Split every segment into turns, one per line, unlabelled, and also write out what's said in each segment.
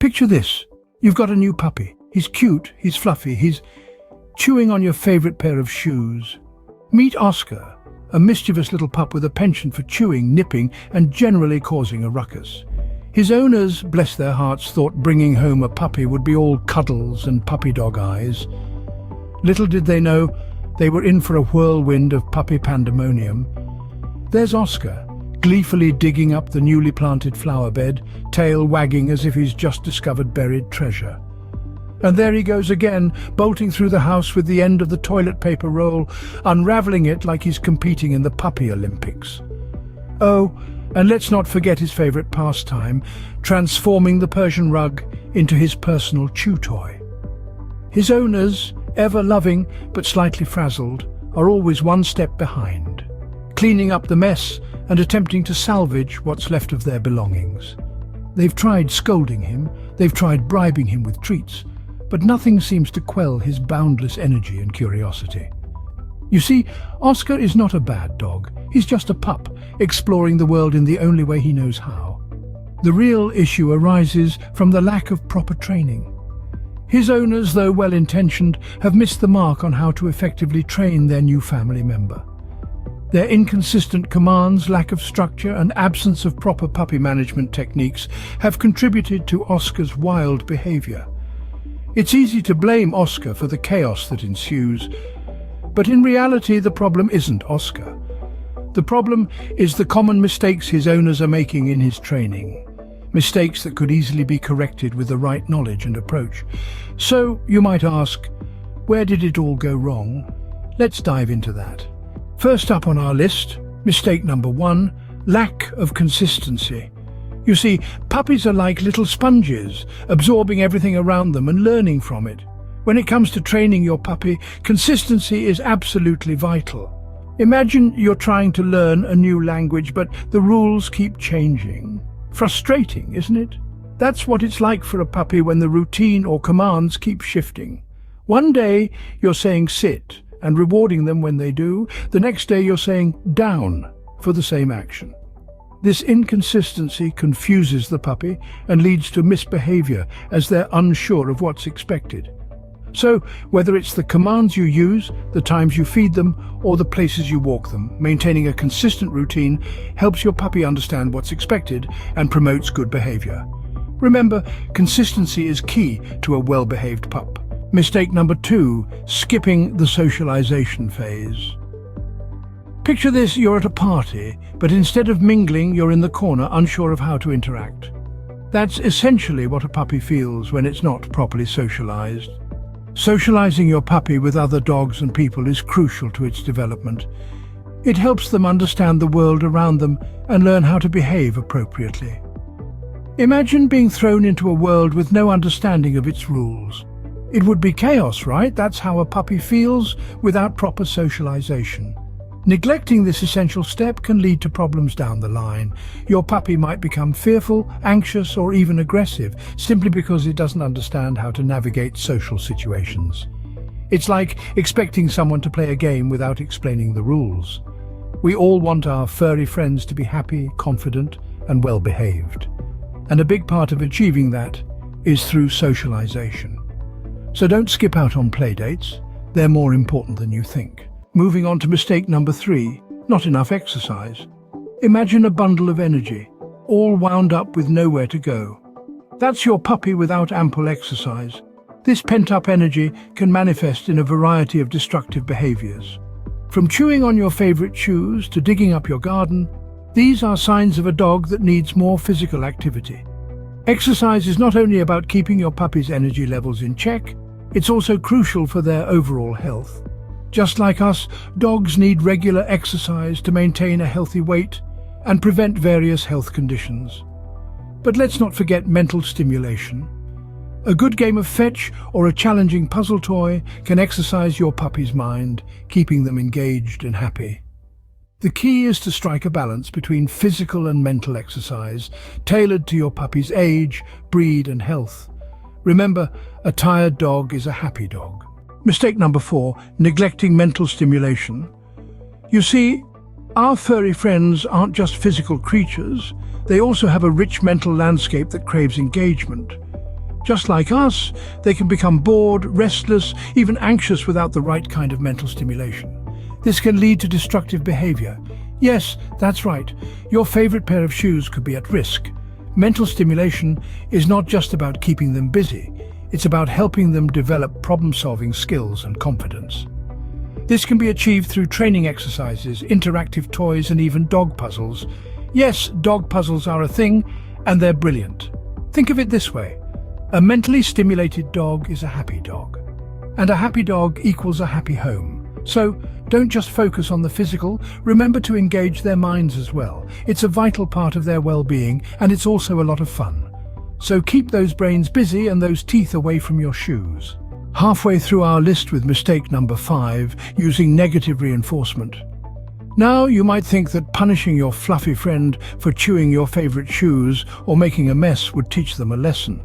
Picture this. You've got a new puppy. He's cute, he's fluffy, he's chewing on your favorite pair of shoes. Meet Oscar, a mischievous little pup with a penchant for chewing, nipping, and generally causing a ruckus. His owners, bless their hearts, thought bringing home a puppy would be all cuddles and puppy dog eyes. Little did they know, they were in for a whirlwind of puppy pandemonium. There's Oscar, gleefully digging up the newly planted flower bed, tail wagging as if he's just discovered buried treasure. And there he goes again, bolting through the house with the end of the toilet paper roll, unravelling it like he's competing in the Puppy Olympics. Oh, and let's not forget his favourite pastime, transforming the Persian rug into his personal chew toy. His owners, ever loving but slightly frazzled, are always one step behind, cleaning up the mess and attempting to salvage what's left of their belongings. They've tried scolding him, they've tried bribing him with treats, but nothing seems to quell his boundless energy and curiosity. You see, Oscar is not a bad dog. He's just a pup, exploring the world in the only way he knows how. The real issue arises from the lack of proper training. His owners, though well-intentioned, have missed the mark on how to effectively train their new family member. Their inconsistent commands, lack of structure, and absence of proper puppy management techniques have contributed to Oscar's wild behaviour. It's easy to blame Oscar for the chaos that ensues, but in reality the problem isn't Oscar. The problem is the common mistakes his owners are making in his training. Mistakes that could easily be corrected with the right knowledge and approach. So, you might ask, where did it all go wrong? Let's dive into that. First up on our list, mistake number 1, lack of consistency. You see, puppies are like little sponges, absorbing everything around them and learning from it. When it comes to training your puppy, consistency is absolutely vital. Imagine you're trying to learn a new language, but the rules keep changing. Frustrating, isn't it? That's what it's like for a puppy when the routine or commands keep shifting. One day you're saying sit and rewarding them when they do. The next day you're saying down for the same action. This inconsistency confuses the puppy and leads to misbehavior as they're unsure of what's expected. So, whether it's the commands you use, the times you feed them, or the places you walk them, maintaining a consistent routine helps your puppy understand what's expected and promotes good behavior. Remember, consistency is key to a well-behaved pup. Mistake number 2, skipping the socialization phase. Picture this, you're at a party, but instead of mingling, you're in the corner, unsure of how to interact. That's essentially what a puppy feels when it's not properly socialized. Socializing your puppy with other dogs and people is crucial to its development. It helps them understand the world around them and learn how to behave appropriately. Imagine being thrown into a world with no understanding of its rules. It would be chaos, right? That's how a puppy feels without proper socialization. Neglecting this essential step can lead to problems down the line. Your puppy might become fearful, anxious, or even aggressive simply because it doesn't understand how to navigate social situations. It's like expecting someone to play a game without explaining the rules. We all want our furry friends to be happy, confident, and well-behaved. And a big part of achieving that is through socialization. So don't skip out on playdates. They're more important than you think. Moving on to mistake number 3, not enough exercise. Imagine a bundle of energy, all wound up with nowhere to go. That's your puppy without ample exercise. This pent-up energy can manifest in a variety of destructive behaviors. From chewing on your favorite shoes to digging up your garden, these are signs of a dog that needs more physical activity. Exercise is not only about keeping your puppy's energy levels in check, it's also crucial for their overall health. Just like us, dogs need regular exercise to maintain a healthy weight and prevent various health conditions. But let's not forget mental stimulation. A good game of fetch or a challenging puzzle toy can exercise your puppy's mind, keeping them engaged and happy. The key is to strike a balance between physical and mental exercise, tailored to your puppy's age, breed, and health. Remember, a tired dog is a happy dog. Mistake number 4, neglecting mental stimulation. You see, our furry friends aren't just physical creatures, they also have a rich mental landscape that craves engagement. Just like us, they can become bored, restless, even anxious without the right kind of mental stimulation. This can lead to destructive behavior. Yes, that's right. Your favorite pair of shoes could be at risk. Mental stimulation is not just about keeping them busy. It's about helping them develop problem-solving skills and confidence. This can be achieved through training exercises, interactive toys, and even dog puzzles. Yes, dog puzzles are a thing, and they're brilliant. Think of it this way. A mentally stimulated dog is a happy dog, and a happy dog equals a happy home. So, don't just focus on the physical, remember to engage their minds as well. It's a vital part of their well-being, and it's also a lot of fun. So keep those brains busy and those teeth away from your shoes. Halfway through our list with mistake number 5, using negative reinforcement. Now, you might think that punishing your fluffy friend for chewing your favorite shoes or making a mess would teach them a lesson.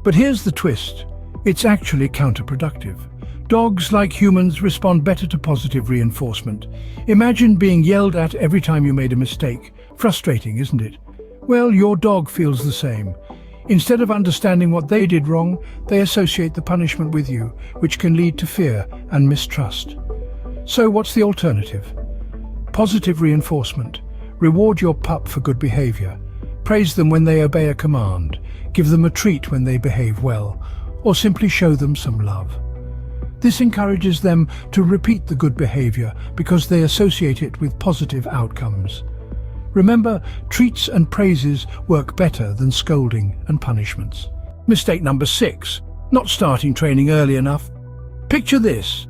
But here's the twist. It's actually counterproductive. Dogs, like humans, respond better to positive reinforcement. Imagine being yelled at every time you made a mistake. Frustrating, isn't it? Well, your dog feels the same. Instead of understanding what they did wrong, they associate the punishment with you, which can lead to fear and mistrust. So what's the alternative? Positive reinforcement. Reward your pup for good behavior. Praise them when they obey a command. Give them a treat when they behave well, or simply show them some love. This encourages them to repeat the good behavior because they associate it with positive outcomes. Remember, treats and praises work better than scolding and punishments. Mistake number 6, not starting training early enough. Picture this.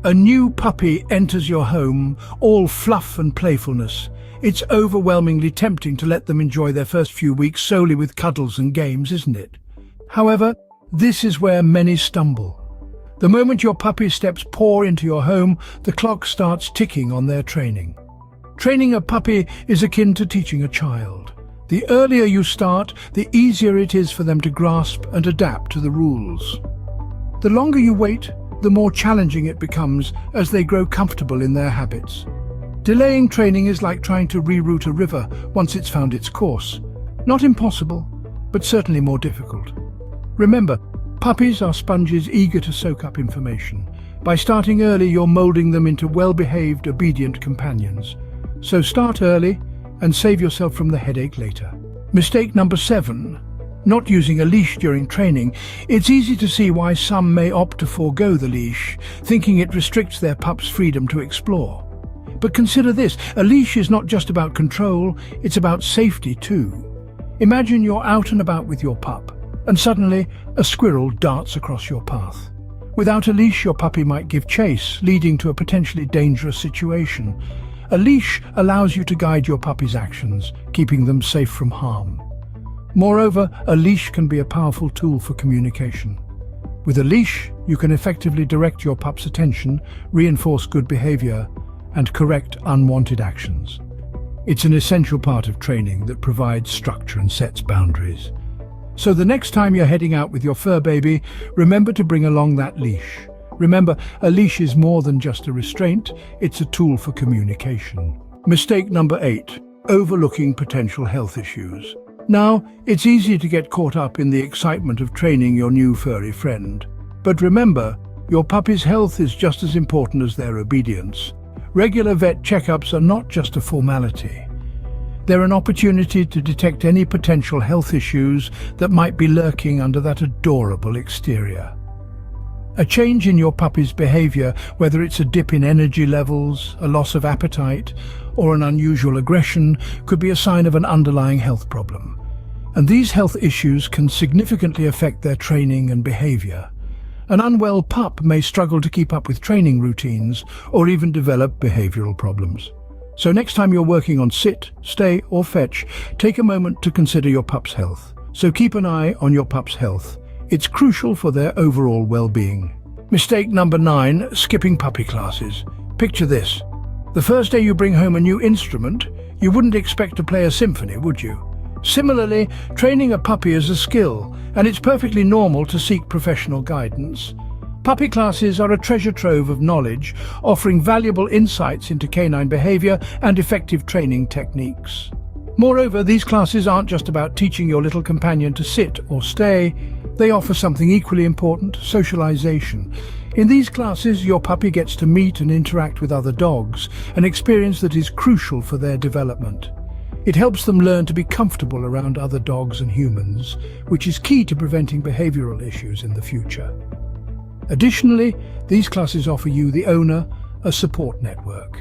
A new puppy enters your home, all fluff and playfulness. It's overwhelmingly tempting to let them enjoy their first few weeks solely with cuddles and games, isn't it? However, this is where many stumble. The moment your puppy's steps pour into your home, the clock starts ticking on their training. Training a puppy is akin to teaching a child. The earlier you start, the easier it is for them to grasp and adapt to the rules. The longer you wait, the more challenging it becomes as they grow comfortable in their habits. Delaying training is like trying to reroute a river once it's found its course. Not impossible, but certainly more difficult. Remember, puppies are sponges eager to soak up information. By starting early, you're molding them into well-behaved, obedient companions. So start early and save yourself from the headache later. Mistake number 7, not using a leash during training. It's easy to see why some may opt to forego the leash, thinking it restricts their pup's freedom to explore. But consider this, a leash is not just about control, it's about safety too. Imagine you're out and about with your pup, and suddenly a squirrel darts across your path. Without a leash, your puppy might give chase, leading to a potentially dangerous situation. A leash allows you to guide your puppy's actions, keeping them safe from harm. Moreover, a leash can be a powerful tool for communication. With a leash, you can effectively direct your pup's attention, reinforce good behavior, and correct unwanted actions. It's an essential part of training that provides structure and sets boundaries. So the next time you're heading out with your fur baby, remember to bring along that leash. Remember, a leash is more than just a restraint, it's a tool for communication. Mistake number 8, overlooking potential health issues. Now, it's easy to get caught up in the excitement of training your new furry friend. But remember, your puppy's health is just as important as their obedience. Regular vet checkups are not just a formality. They're an opportunity to detect any potential health issues that might be lurking under that adorable exterior. A change in your puppy's behavior, whether it's a dip in energy levels, a loss of appetite, or an unusual aggression, could be a sign of an underlying health problem. And these health issues can significantly affect their training and behavior. An unwell pup may struggle to keep up with training routines or even develop behavioral problems. So next time you're working on sit, stay, or fetch, take a moment to consider your pup's health. So keep an eye on your pup's health. It's crucial for their overall well-being. Mistake number 9, skipping puppy classes. Picture this. The first day you bring home a new instrument, you wouldn't expect to play a symphony, would you? Similarly, training a puppy is a skill, and it's perfectly normal to seek professional guidance. Puppy classes are a treasure trove of knowledge, offering valuable insights into canine behavior and effective training techniques. Moreover, these classes aren't just about teaching your little companion to sit or stay, They offer something equally important: socialization. In these classes, your puppy gets to meet and interact with other dogs, an experience that is crucial for their development. It helps them learn to be comfortable around other dogs and humans, which is key to preventing behavioral issues in the future. Additionally, these classes offer you, the owner, a support network.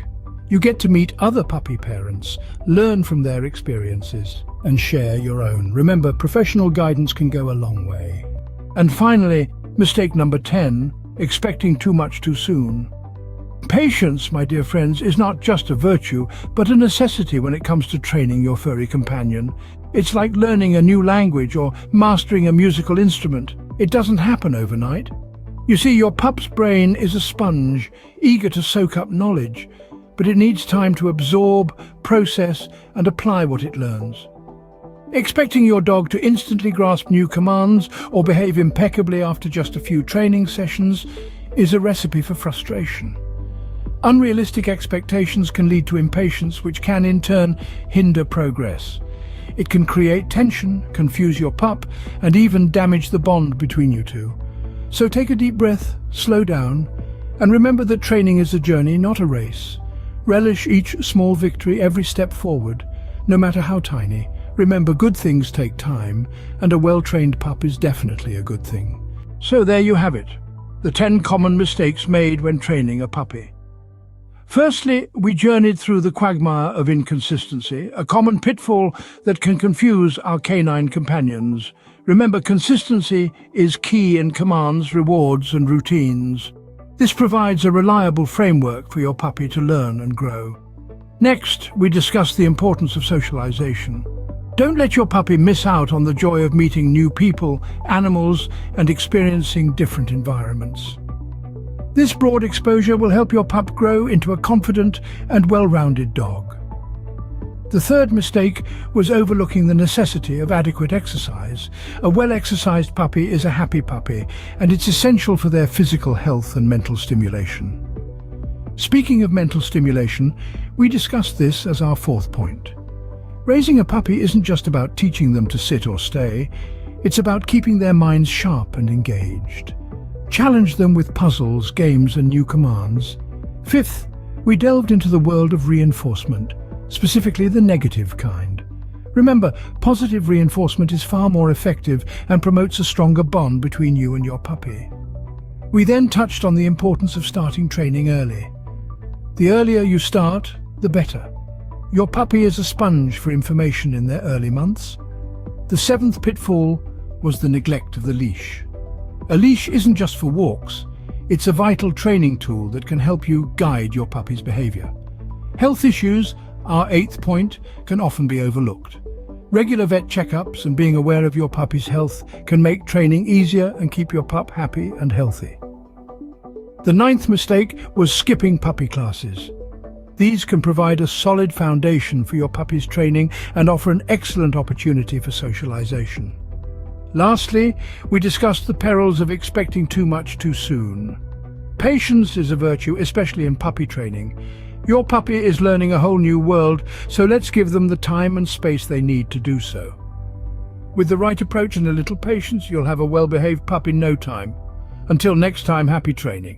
You get to meet other puppy parents, learn from their experiences, and share your own. Remember, professional guidance can go a long way. And finally, mistake number 10, expecting too much too soon. Patience, my dear friends, is not just a virtue, but a necessity when it comes to training your furry companion. It's like learning a new language or mastering a musical instrument. It doesn't happen overnight. You see, your pup's brain is a sponge, eager to soak up knowledge, but it needs time to absorb, process, and apply what it learns. Expecting your dog to instantly grasp new commands or behave impeccably after just a few training sessions is a recipe for frustration. Unrealistic expectations can lead to impatience, which can in turn hinder progress. It can create tension, confuse your pup, and even damage the bond between you two. So take a deep breath, slow down, and remember that training is a journey, not a race. Relish each small victory, every step forward, no matter how tiny. Remember, good things take time, and a well-trained pup is definitely a good thing. So there you have it, the 10 common mistakes made when training a puppy. Firstly, we journeyed through the quagmire of inconsistency, a common pitfall that can confuse our canine companions. Remember, consistency is key in commands, rewards, and routines. This provides a reliable framework for your puppy to learn and grow. Next, we discussed the importance of socialization. Don't let your puppy miss out on the joy of meeting new people, animals, and experiencing different environments. This broad exposure will help your pup grow into a confident and well-rounded dog. The third mistake was overlooking the necessity of adequate exercise. A well-exercised puppy is a happy puppy, and it's essential for their physical health and mental stimulation. Speaking of mental stimulation, we discussed this as our fourth point. Raising a puppy isn't just about teaching them to sit or stay, it's about keeping their minds sharp and engaged. Challenge them with puzzles, games, and new commands. Fifth, we delved into the world of reinforcement, specifically the negative kind. Remember, positive reinforcement is far more effective and promotes a stronger bond between you and your puppy. We then touched on the importance of starting training early. The earlier you start, the better. Your puppy is a sponge for information in their early months. The seventh pitfall was the neglect of the leash. A leash isn't just for walks, it's a vital training tool that can help you guide your puppy's behavior. Health issues, our eighth point, can often be overlooked. Regular vet checkups and being aware of your puppy's health can make training easier and keep your pup happy and healthy. The ninth mistake was skipping puppy classes. These can provide a solid foundation for your puppy's training and offer an excellent opportunity for socialization. Lastly, we discussed the perils of expecting too much too soon. Patience is a virtue, especially in puppy training. Your puppy is learning a whole new world, so let's give them the time and space they need to do so. With the right approach and a little patience, you'll have a well-behaved pup in no time. Until next time, happy training.